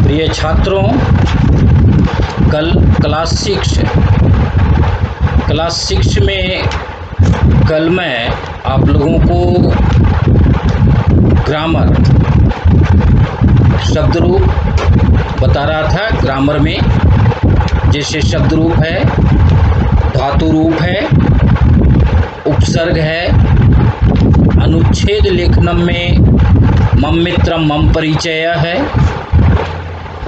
प्रिय छात्रों, कल क्लास सिक्स में कल मैं आप लोगों को ग्रामर शब्द रूप बता रहा था। ग्रामर में जैसे शब्द रूप है, धातु रूप है, उपसर्ग है, अनुच्छेद लेखनम में मम मित्रम मम परिचय है।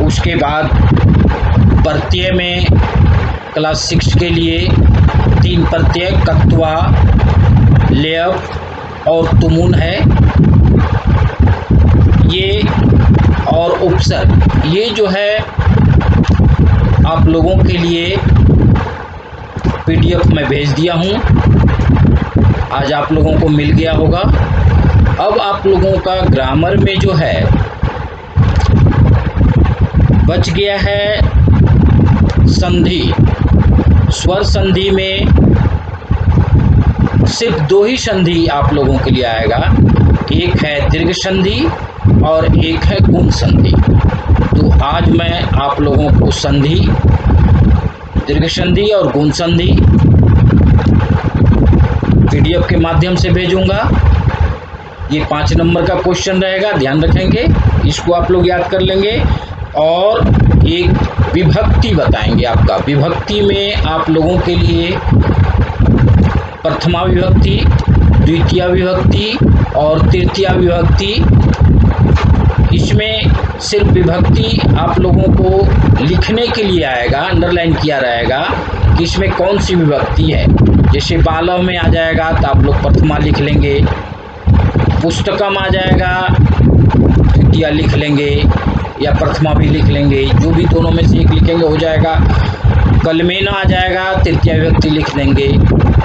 उसके बाद प्रत्यय में क्लास 6 के लिए 3 प्रत्यय कत्वा, लेयप और तुमुन है। ये और उपसर्ग, ये जो है आप लोगों के लिए PDF में भेज दिया हूँ। आज आप लोगों को मिल गया होगा। अब आप लोगों का ग्रामर में जो है बच गया है संधि। स्वर संधि में सिर्फ 2 ही संधि आप लोगों के लिए आएगा। एक है दीर्घ संधि और एक है गुण संधि। तो आज मैं आप लोगों को संधि, दीर्घ संधि और गुण संधि PDF के माध्यम से भेजूंगा। ये 5 नंबर का क्वेश्चन रहेगा, ध्यान रखेंगे, इसको आप लोग याद कर लेंगे। और एक विभक्ति बताएंगे आपका। विभक्ति में आप लोगों के लिए प्रथमा विभक्ति, द्वितीय विभक्ति और तृतीय विभक्ति। इसमें सिर्फ विभक्ति आप लोगों को लिखने के लिए आएगा, अंडरलाइन किया रहेगा कि इसमें कौन सी विभक्ति है। जैसे बालव में आ जाएगा तो आप लोग प्रथमा लिख लेंगे, पुस्तकम आ जाएगा तृतीया लिख लेंगे या प्रथमा भी लिख लेंगे, जो भी दोनों में से एक लिखेंगे हो जाएगा। कलमेना आ जाएगा, तृतीय विभक्ति लिख देंगे।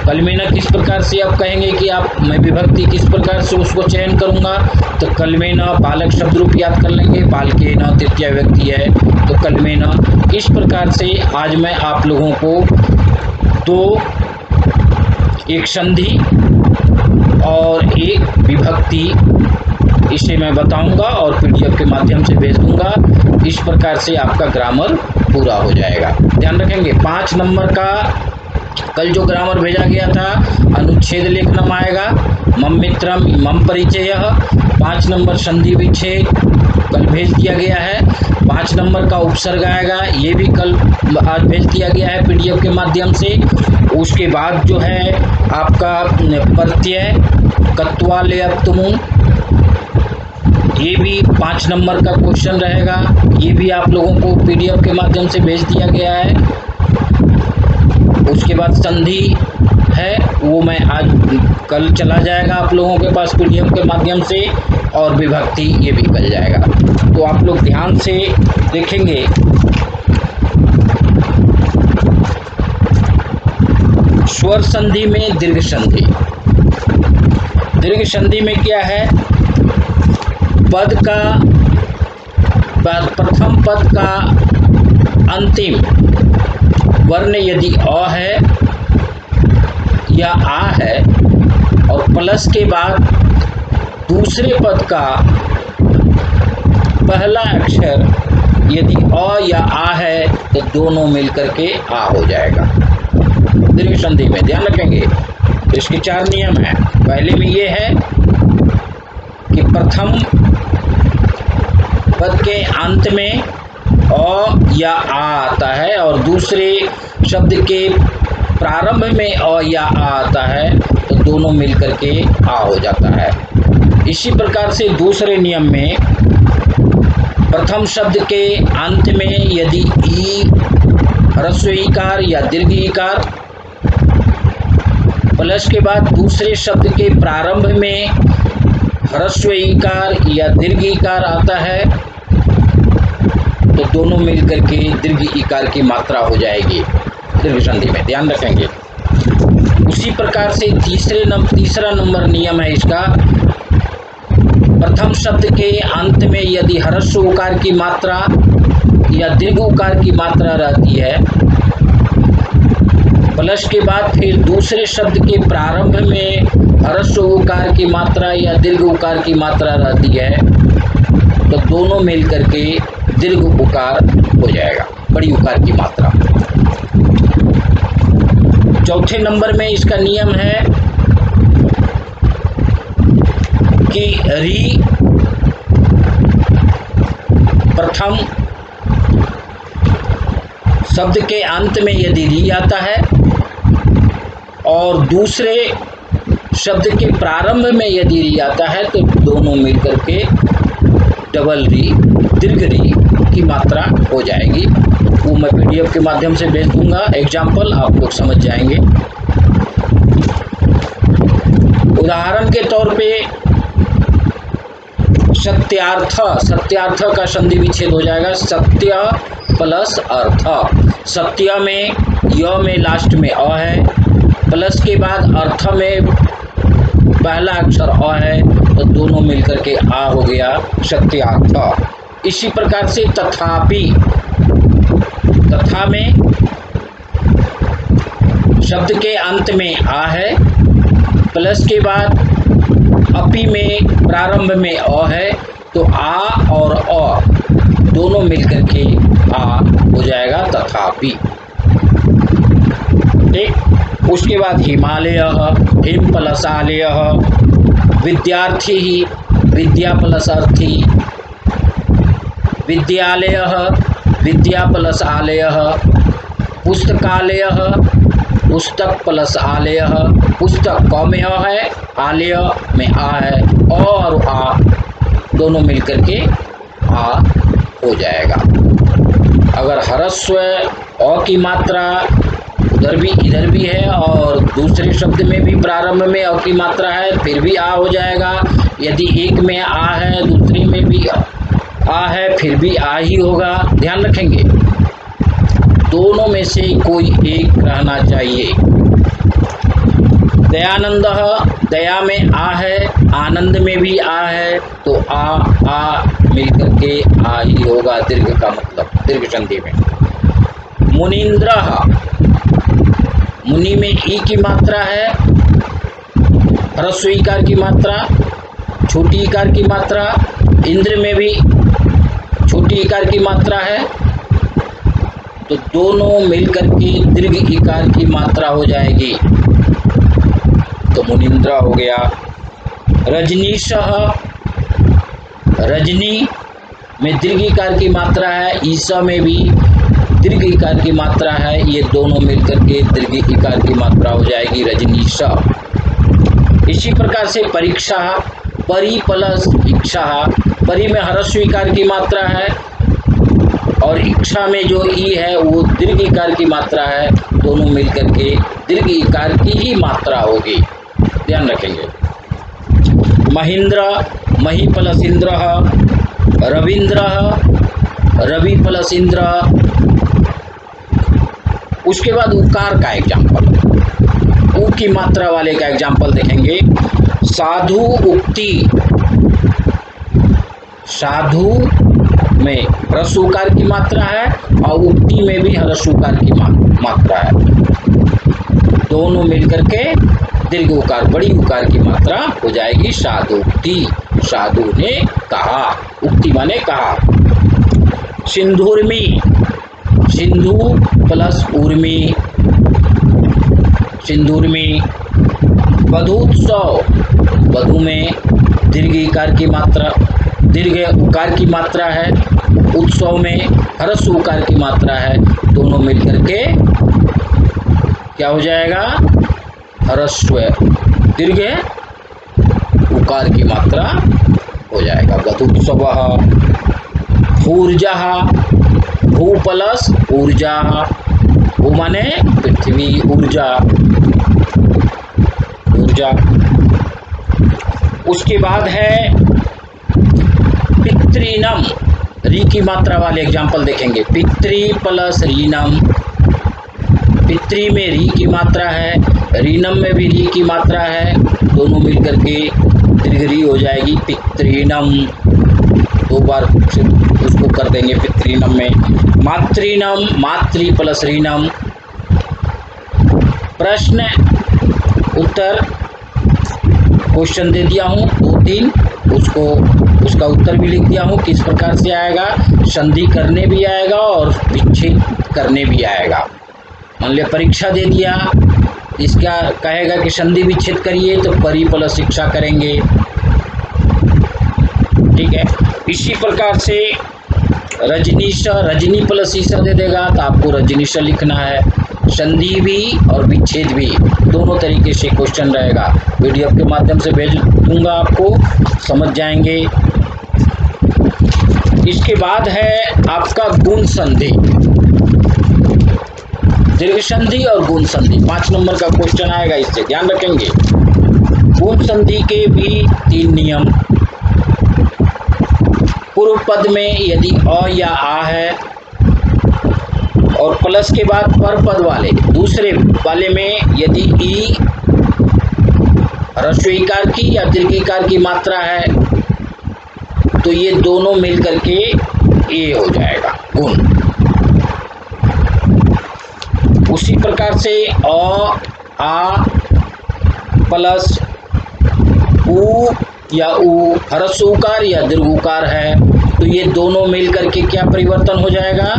कलमेना किस प्रकार से आप कहेंगे कि मैं विभक्ति किस प्रकार से उसको चयन करूंगा, तो कलमेना बालक शब्द रूप याद कर लेंगे, बालकेना तृतीय विभक्ति है तो कलमेना। इस प्रकार से आज मैं आप लोगों को 2, एक संधि और एक विभक्ति, इसे मैं बताऊंगा और PDF के माध्यम से भेज दूंगा। इस प्रकार से आपका ग्रामर पूरा हो जाएगा। ध्यान रखेंगे 5 नंबर का कल जो ग्रामर भेजा गया था, अनुच्छेद लेखनम आएगा, मम मित्रम मम परिचय। 5 नंबर संधि विच्छेद कल भेज दिया गया है। 5 नंबर का उपसर्ग आएगा, ये भी कल आज भेज दिया गया है PDF के माध्यम से। उसके बाद जो है आपका प्रत्यय कत्वा, लेयप, तुमुन, ये भी 5 नंबर का क्वेश्चन रहेगा। ये भी आप लोगों को PDF के माध्यम से भेज दिया गया है। उसके बाद संधि है, वो मैं आज कल चला जाएगा आप लोगों के पास PDF के माध्यम से। और विभक्ति ये भी कल जाएगा। तो आप लोग ध्यान से देखेंगे। स्वर संधि में दीर्घ संधि। दीर्घ संधि में क्या है, पद का प्रथम पद का अंतिम वर्ण यदि अ है या आ है और प्लस के बाद दूसरे पद का पहला अक्षर यदि अ या आ है तो दोनों मिलकर के आ हो जाएगा दीर्घ संधि में। ध्यान रखेंगे। तो इसके 4 नियम हैं। पहले में ये है कि प्रथम पद के अंत में अ या आ आता है और दूसरे शब्द के प्रारंभ में अ या आ आता है तो दोनों मिलकर के आ हो जाता है। इसी प्रकार से दूसरे नियम में प्रथम शब्द के अंत में यदि ई, ह्रस्व ईकार या दीर्घ ईकार, प्लस के बाद दूसरे शब्द के प्रारंभ में ह्रस्व ईकार या दीर्घ ईकार आता है तो दोनों मिलकर के दीर्घ ईकार की मात्रा हो जाएगी दीर्घ संधि में। ध्यान रखेंगे। उसी प्रकार से तीसरा नंबर नियम है इसका, प्रथम शब्द के अंत में यदि ह्रस्व उकार की मात्रा या दीर्घ उकार की मात्रा रहती है, प्लस के बाद फिर दूसरे शब्द के प्रारंभ में ह्रस्व उकार की मात्रा या दीर्घ उकार की मात्रा रहती है तो दोनों मिलकर के दीर्घ उकार हो जाएगा, बड़ी उकार की मात्रा। चौथे नंबर में इसका नियम है कि री प्रथम शब्द के अंत में यदि री आता है और दूसरे शब्द के प्रारंभ में यदि री आता है तो दोनों मिलकर के डबल री, दीर्घ री की मात्रा हो जाएगी। वो मैं पीडीएफ के माध्यम से भेज दूंगा, एग्जाम्पल आप लोग समझ जाएंगे। उदाहरण के तौर पे सत्यार्थ, सत्यार्थ का संधि विच्छेद हो जाएगा सत्य प्लस अर्थ। सत्य में य में लास्ट में अ है, प्लस के बाद अर्थ में पहला अक्षर अ है, तो दोनों मिलकर के आ हो गया सत्यार्थ। इसी प्रकार से तथापि, तथा में शब्द के अंत में आ है, प्लस के बाद अपि में प्रारंभ में अ है, तो आ और अ दोनों मिलकर के आ हो जाएगा तथापि। ठीक, उसके बाद हिमालय, हिम प्लस आलय, विद्यार्थी ही विद्या प्लस अर्थी, विद्यालय विद्या प्लस आलय, पुस्तकालय पुस्तक प्लस आलय, पुस्तक क में अ है, आलय में आ है, और आ दोनों मिलकर के आ हो जाएगा। अगर ह्रस्व अ की मात्रा उधर भी इधर भी है और दूसरे शब्द में भी प्रारंभ में अ की मात्रा है, फिर भी आ हो जाएगा। यदि एक में आ है, दूसरे में भी आ है, फिर भी आ ही होगा। ध्यान रखेंगे, दोनों में से कोई एक रहना चाहिए। दयानंद, दया में आ है, आनंद में भी आ है, तो आ मिलकर के आ ही होगा, दीर्घ का मतलब, दीर्घ संधि में। मुनीन्द्र, मुनि में ई की मात्रा है, ह्रस्व ईकार की मात्रा, छोटी ईकार की मात्रा, इंद्र में भी छोटी ईकार की मात्रा है, तो दोनों मिलकर के दीर्घ ईकार की मात्रा हो जाएगी, तो मुनीन्द्र हो गया। रजनीश, रजनी में दीर्घ ईकार की मात्रा है, ईसा में भी दीर्घ ईकार की मात्रा है, ये दोनों मिलकर के दीर्घ ईकार की मात्रा हो जाएगी रजनीश। इसी प्रकार से परीक्षा, परि प्लस इच्छा, परि में ह्रस्व ईकार की मात्रा है और इच्छा में जो ई है वो दीर्घ ईकार की मात्रा है, दोनों मिलकर के दीर्घ ईकार की ही मात्रा होगी, ध्यान रखेंगे। महेंद्र, मही प्लस इंद्र, रविंद्र, रवि प्लस इंद्र। उसके बाद उकार का एग्जाम्पल, उ की मात्रा वाले का एग्जाम्पल देखेंगे। साधु उक्ति, साधु में ह्रस्व उकार की मात्रा है और उक्ति में भी ह्रस्व उकार की मात्रा है, दोनों मिलकर के दीर्घ उकार, बड़ी उकार की मात्रा हो जाएगी साधुक्ति। साधु ने कहा, उक्ति माने कहा। सिंधुर्मी, सिंधु प्लस उर्मी, सिंधुर्मी। वधूत्सव, वधु में दीर्घ ईकार की मात्रा, दीर्घ उकार की मात्रा है, उत्सव में ह्रस्व उकार की मात्रा है, दोनों मिलकर के क्या हो जाएगा, ह्रस्व दीर्घ उकार की मात्रा हो जाएगा। वधूत्सव। ऊर्जा, भू प्लस ऊर्जा, भू माने पृथ्वी, ऊर्जा, ऊर्जा। उसके बाद है पितृनम, री की मात्रा वाले एग्जाम्पल देखेंगे। पितृ प्लस रीनम, पितृ में री की मात्रा है, रीनम में भी री की मात्रा है, दोनों मिलकर के दीर्घ री हो जाएगी पितृनम। दो बार उसको कर देंगे पितृनम में। मातृनम, मातृ प्लस रीनम। प्रश्न उत्तर क्वेश्चन दे दिया हूँ 2-3, उसको उसका उत्तर भी लिख दिया हूँ किस प्रकार से आएगा। संधि करने भी आएगा और विच्छेद करने भी आएगा। मान लिया परीक्षा दे दिया, इसका कहेगा कि संधि विच्छेद करिए तो परि प्लस शिक्षा करेंगे, ठीक है। इसी प्रकार से रजनीश रजनी प्लस ईसा दे देगा तो आपको रजनीश लिखना है। संधि भी और विच्छेद भी दोनों तरीके से क्वेश्चन रहेगा। पीडीएफ के माध्यम से भेज दूंगा, आपको समझ जाएंगे। इसके बाद है आपका गुण संधि, दीर्घ संधि और गुण संधि 5 नंबर का क्वेश्चन आएगा, इससे ध्यान रखेंगे। गुण संधि के भी 3 नियम। पूर्व पद में यदि अ या आ है और प्लस के बाद पर पद वाले दूसरे वाले में यदि ई ह्रस्वईकार की या दीर्घिकार की मात्रा है तो ये दोनों मिल करके ए हो जाएगा गुण। उसी प्रकार से अ आ प्लस उ या उ ह्रस्व उकार या दीर्घ उकार है तो ये दोनों मिल करके क्या परिवर्तन हो जाएगा,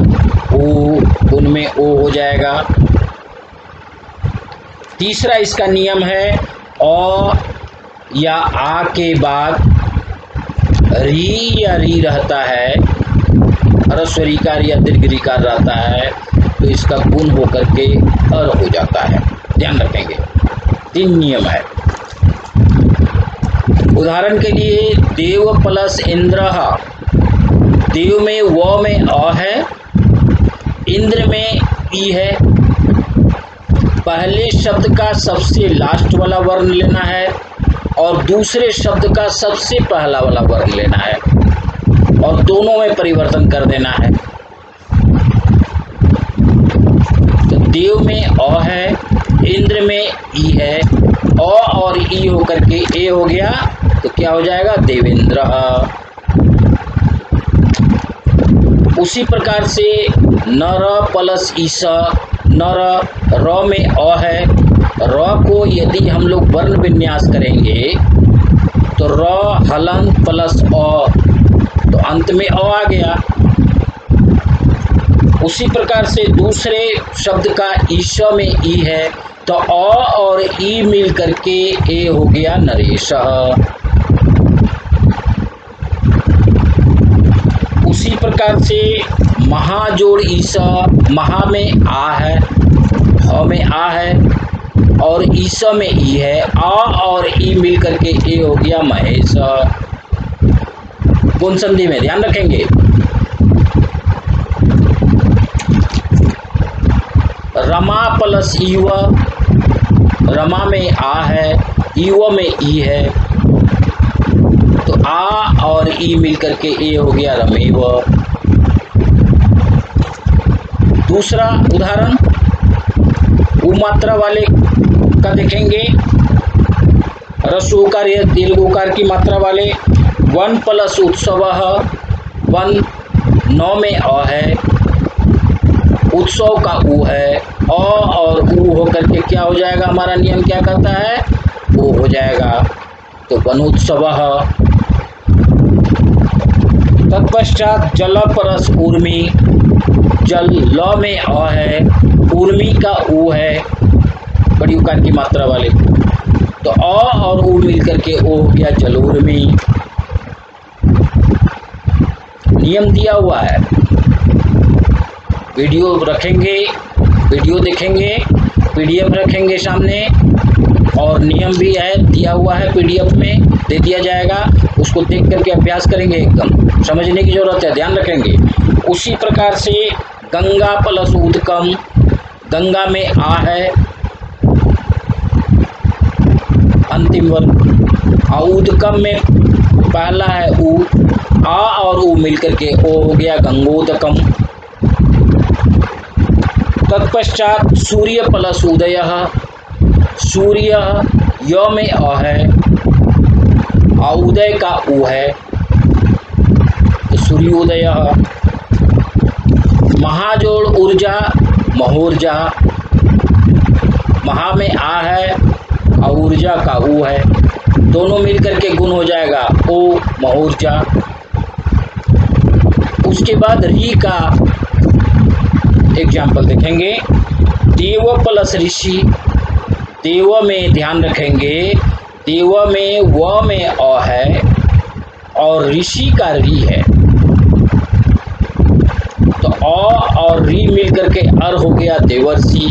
ओ, उनमें ओ हो जाएगा। तीसरा इसका नियम है अ या आ के बाद री या री रहता है, ह्रस्व रीकार या दीर्घ रीकार रहता है तो इसका गुण होकर के अर हो जाता है, ध्यान रखेंगे। 3 नियम है। उदाहरण के लिए देव प्लस इंद्र, देव में व में अ है, इंद्र में ई है। पहले शब्द का सबसे लास्ट वाला वर्ण लेना है और दूसरे शब्द का सबसे पहला वाला वर्ण लेना है और दोनों में परिवर्तन कर देना है। तो देव में अ है, इंद्र में ई है, अ और ई होकर के ए हो गया तो क्या हो जाएगा, देवेंद्र। उसी प्रकार से नर प्लस ईस, नर र में अ है, र को यदि हम लोग वर्ण विन्यास करेंगे तो र हलंत प्लस अ तो अंत में अ आ गया। उसी प्रकार से दूसरे शब्द का ईश में ई है तो अ और ई मिल करके ए हो गया नरेश। उसी प्रकार से महाजोड़ ईसा, महा में आ है, ह में आ है और ईसा में ई है, आ और ई मिल करके ए हो गया महेश। गुण संधि में ध्यान रखेंगे। रमा प्लस ईव, रमा में आ है, ईव में ई है तो आ और ई मिल करके ए हो गया रमेव। दूसरा उदाहरण उमात्रा वाले का देखेंगे, ह्रस्व उकार या दीर्घ उकार की मात्रा वाले। वन प्लस उत्सव, वन 9 में अ है, उत्सव का उ है, अ और उ होकर के क्या हो जाएगा, हमारा नियम क्या कहता है, ओ हो जाएगा तो वनोत्सव। तत्पश्चात जल परस ऊर्मी, जल ल में अ है, ऊर्मी का उ है, बड़ी उकार की मात्रा वाले तो अ और उ मिल करके ओ हो गया जल ऊर्मी। नियम दिया हुआ है, वीडियो रखेंगे, वीडियो देखेंगे, पीडीएफ रखेंगे सामने और नियम भी है दिया हुआ है, पीडीएफ में दे दिया जाएगा, उसको देख करके अभ्यास करेंगे, एकदम समझने की जरूरत है, ध्यान रखेंगे। उसी प्रकार से गंगा प्लस उदकम, गंगा में आ है अंतिम वर्ण, उदकम में पहला है उ, आ और उ मिलकर के ओ हो गया गंगोदकम। तत्पश्चात सूर्य प्लस उदय, सूर्य य में अ है, उदय का उ है तो सूर्योदय। महाजोड़ ऊर्जा, महोर्जा, महा में आ है और ऊर्जा का उ है दोनों मिलकर के गुण हो जाएगा ओ महोर्जा। उसके बाद री का एग्जाम्पल देखेंगे, देव प्लस ऋषि। देव में ध्यान रखेंगे, देव में व में अ है और ऋषि का री है, तो अ और री मिलकर के अर हो गया देवर्षि।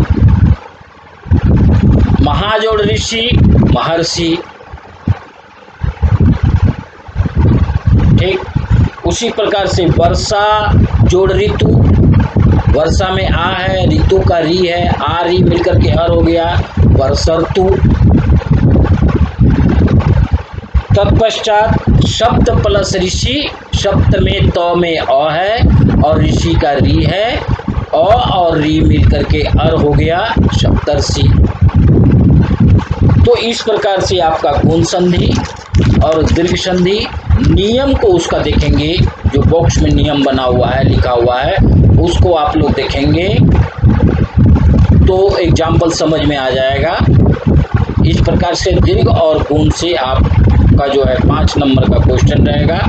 महाजोड़ ऋषि महर्षि। ठीक उसी प्रकार से वर्षा जोड़ ऋतु, वर्षा में आ है, ऋतु का री है, आ री मिलकर के अर हो गया वर्षर्तु। तत्पश्चात शब्द प्लस ऋषि, शब्द में त में अ है और ऋषि का री है, अ और री मिलकर के अर हो गया सप्तर्षि। तो इस प्रकार से आपका गुण संधि और दीर्घ संधि नियम को उसका देखेंगे, जो बॉक्स में नियम बना हुआ है लिखा हुआ है उसको आप लोग देखेंगे तो एग्जाम्पल समझ में आ जाएगा। इस प्रकार से दीर्घ और गुण से आपका जो है 5 नंबर का क्वेश्चन रहेगा।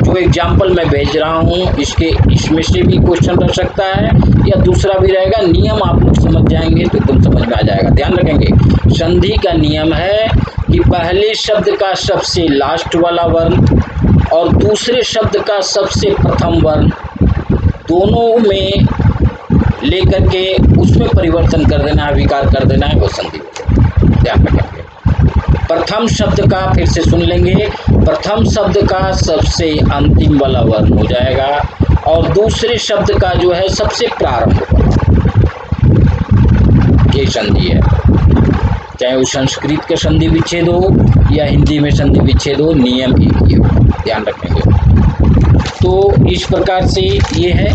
जो एग्जाम्पल मैं भेज रहा हूँ इसमें से भी क्वेश्चन रह सकता है या दूसरा भी रहेगा। नियम आप लोग समझ जाएंगे तो एकदम समझ में आ जाएगा। ध्यान रखेंगे, संधि का नियम है कि पहले शब्द का सबसे लास्ट वाला वर्ण और दूसरे शब्द का सबसे प्रथम वर्ण दोनों में लेकर के उसमें परिवर्तन कर देना है, विकार कर देना है, वो संधि। ध्यान रखेंगे, प्रथम शब्द का फिर से सुन लेंगे, प्रथम शब्द का सबसे अंतिम वाला वर्ण हो जाएगा और दूसरे शब्द का जो है सबसे प्रारंभ ये संधि है। चाहे वो संस्कृत का संधि विच्छेद हो या हिंदी में संधि विच्छेद हो, नियम एक ही हो। ध्यान रखेंगे। तो इस प्रकार से ये है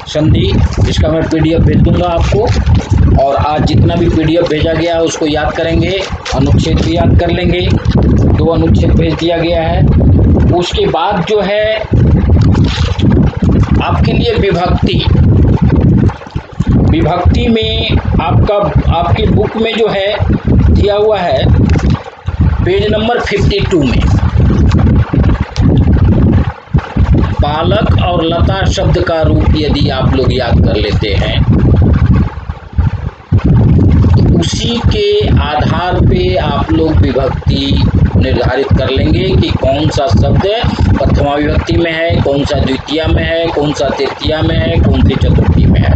संधि, इसका मैं पीडीएफ भेज दूंगा आपको। और आज जितना भी पीडीएफ भेजा गया है उसको याद करेंगे, अनुच्छेद भी याद कर लेंगे। 2 अनुच्छेद भेज दिया गया है। उसके बाद जो है आपके लिए विभक्ति, विभक्ति में आपके बुक में जो है दिया हुआ है पेज नंबर 52 में बालक और लता शब्द का रूप यदि आप लोग याद कर लेते हैं तो उसी के आधार पे आप लोग विभक्ति निर्धारित कर लेंगे कि कौन सा शब्द प्रथमा विभक्ति में है, कौन सा द्वितीया में है, कौन सा तृतीया में है, कौन सी चतुर्थी में है।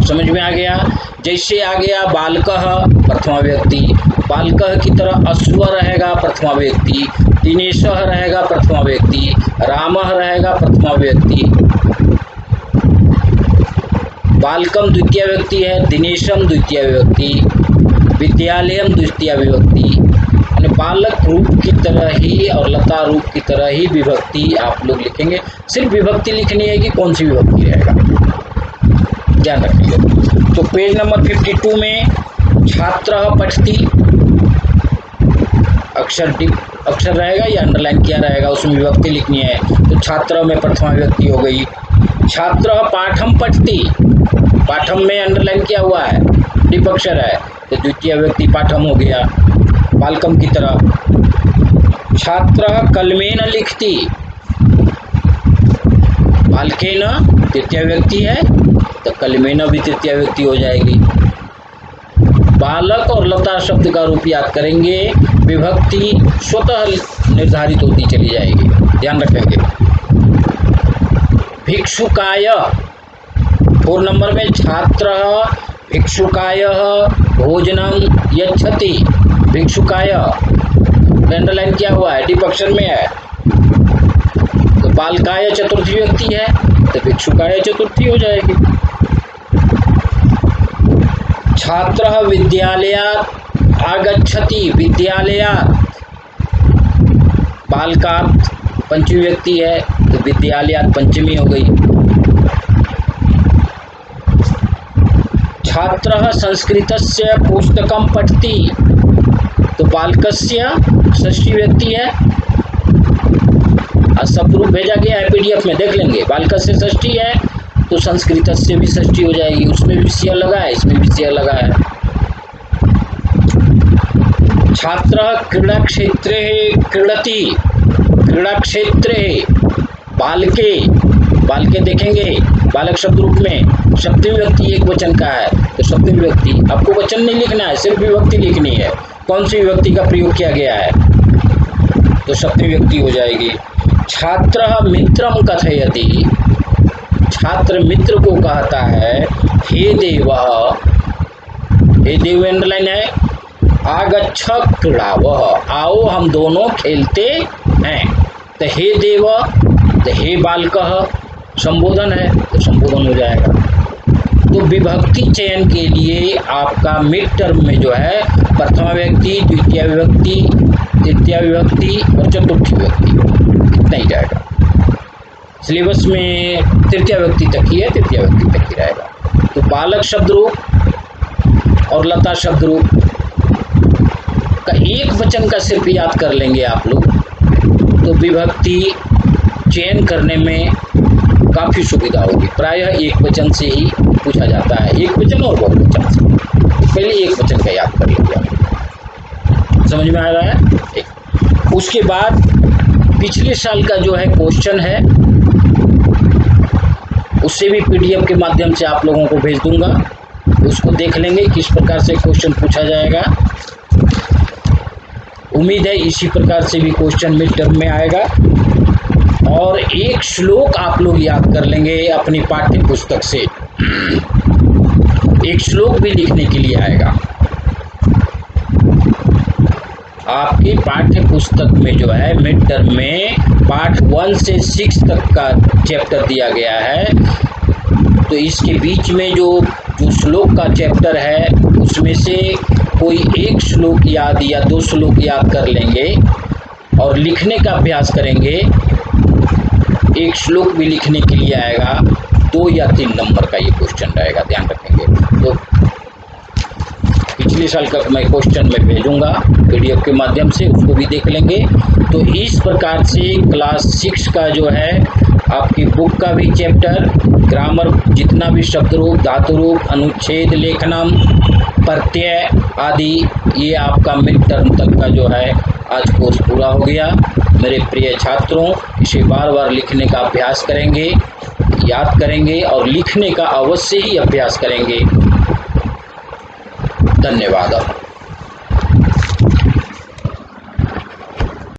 समझ में आ गया। जैसे आ गया बालकः प्रथमा व्यक्ति, बालकः की तरह अश्व रहेगा प्रथमा व्यक्ति, दिनेशः रहेगा प्रथमा व्यक्ति, रामः रहेगा प्रथमा व्यक्ति, बालकम द्वितीय व्यक्ति है, दिनेशम द्वितीय विभक्ति, विद्यालयम द्वितीय विभक्ति। यानी बालक रूप की तरह ही और लता रूप की तरह ही विभक्ति आप लोग लिखेंगे। सिर्फ विभक्ति लिखनी है कि कौन सी विभक्ति रहेगा, ध्यान रखिए। तो पेज नंबर 52 में छात्रः पठति, अक्षर रहेगा या अंडरलाइन किया रहेगा, उसमें विभक्ति लिखनी है। तो छात्र में प्रथमा विभक्ति हो गई। छात्रः पाठम पठति, पाठम में अंडरलाइन किया हुआ है, डिप अक्षर है तो द्वितीय विभक्ति पाठम हो गया बालकम की तरह। छात्रः कलमेन लिखति, बालकेन तृतीय व्यक्ति है तो कलमेन भी तृतीय व्यक्ति हो जाएगी। बालक और लता शब्द का रूप याद करेंगे, विभक्ति स्वतः निर्धारित होती चली जाएगी। ध्यान रखेंगे। भिक्षुकाय 4 नंबर में छात्र भिक्षुकाय भोजनम यच्छति, भिक्षुकाय अंडरलाइन किया हुआ है, डिप अक्षर में है तो बालकाय चतुर्थी व्यक्ति है तो भिक्षुकाय चतुर्थी हो जाएगी। छात्रः विद्यालयात् आगच्छति, विद्यालयात् बालकात् पंचमी व्यक्ति है तो विद्यालयात् पंचमी हो गई। छात्रः संस्कृतस्य पुस्तकं पठति तो बालकस्य षष्ठी व्यक्ति है, सब रूप भेजा गया है पीडीएफ में, देख लेंगे। बालकस्य षष्ठी है तो संस्कृतस्य भी षष्ठी हो जाएगी, उसमें विषय लगा है, इसमें विषय लगा है। छात्र क्रीड़ाक्षेत्रे क्रीडति, क्रीड़ाक्षेत्रे बालके, बालके देखेंगे बालक शब्द रूप में सप्तमी विभक्ति एक वचन का है, तो सप्तमी विभक्ति आपको वचन नहीं लिखना है, सिर्फ विभक्ति लिखनी है, कौन सी विभक्ति का प्रयोग किया गया है, तो सप्तमी विभक्ति हो जाएगी। छात्र मित्रम कथयति, छात्र मित्र को कहता है हे देव, हे देव अंडरलाइन है, आगच्छ क्रीड़ावः, आओ हम दोनों खेलते हैं, तो हे देव, तो हे बालकः संबोधन है, तो संबोधन हो जाएगा। तो विभक्ति चयन के लिए आपका मिड टर्म में जो है प्रथमा विभक्ति, द्वितीय विभक्ति, तृतीय विभक्ति और चतुर्थी विभक्ति, इतना ही जाएगा। सिलेबस में तृतीय विभक्ति तक ही है, तृतीय विभक्ति तक ही रहेगा। तो बालक शब्द रूप और लता शब्द रूप का एक वचन का सिर्फ याद कर लेंगे आप लोग, तो विभक्ति चयन करने में काफ़ी सुविधा होगी। प्रायः एक वचन से ही पूछा जाता है, एक वचन और बहुवचन से, तो पहले एक वचन का याद कर लीजिए। समझ में आ रहा है? ठीक। उसके बाद पिछले साल का जो है क्वेश्चन है, उससे भी पीडीएफ के माध्यम से आप लोगों को भेज दूंगा, उसको देख लेंगे किस प्रकार से क्वेश्चन पूछा जाएगा। उम्मीद है इसी प्रकार से भी क्वेश्चन मिड टर्म में आएगा। और एक श्लोक आप लोग याद कर लेंगे अपनी पाठ्य पुस्तक से, एक श्लोक भी लिखने के लिए आएगा। आपकी पाठ्य पुस्तक में जो है मिड टर्म में पाठ 1 से 6 तक का चैप्टर दिया गया है, तो इसके बीच में जो श्लोक का चैप्टर है उसमें से कोई एक श्लोक याद या 2 श्लोक याद कर लेंगे और लिखने का अभ्यास करेंगे। एक श्लोक भी लिखने के लिए आएगा, 2 या 3 नंबर का ये क्वेश्चन रहेगा, ध्यान रखेंगे। तो पिछले साल का मैं क्वेश्चन में भेजूंगा पीडीएफ के माध्यम से, उसको भी देख लेंगे। तो इस प्रकार से क्लास 6 का जो है आपकी बुक का भी चैप्टर, ग्रामर जितना भी शब्द रूप, धातु रूप, अनुच्छेद, लेखनम, प्रत्यय आदि, ये आपका मिड टर्म तक का जो है आज कोर्स पूरा हो गया। मेरे प्रिय छात्रों, इसे बार बार लिखने का अभ्यास करेंगे, याद करेंगे और लिखने का अवश्य ही अभ्यास करेंगे। धन्यवाद।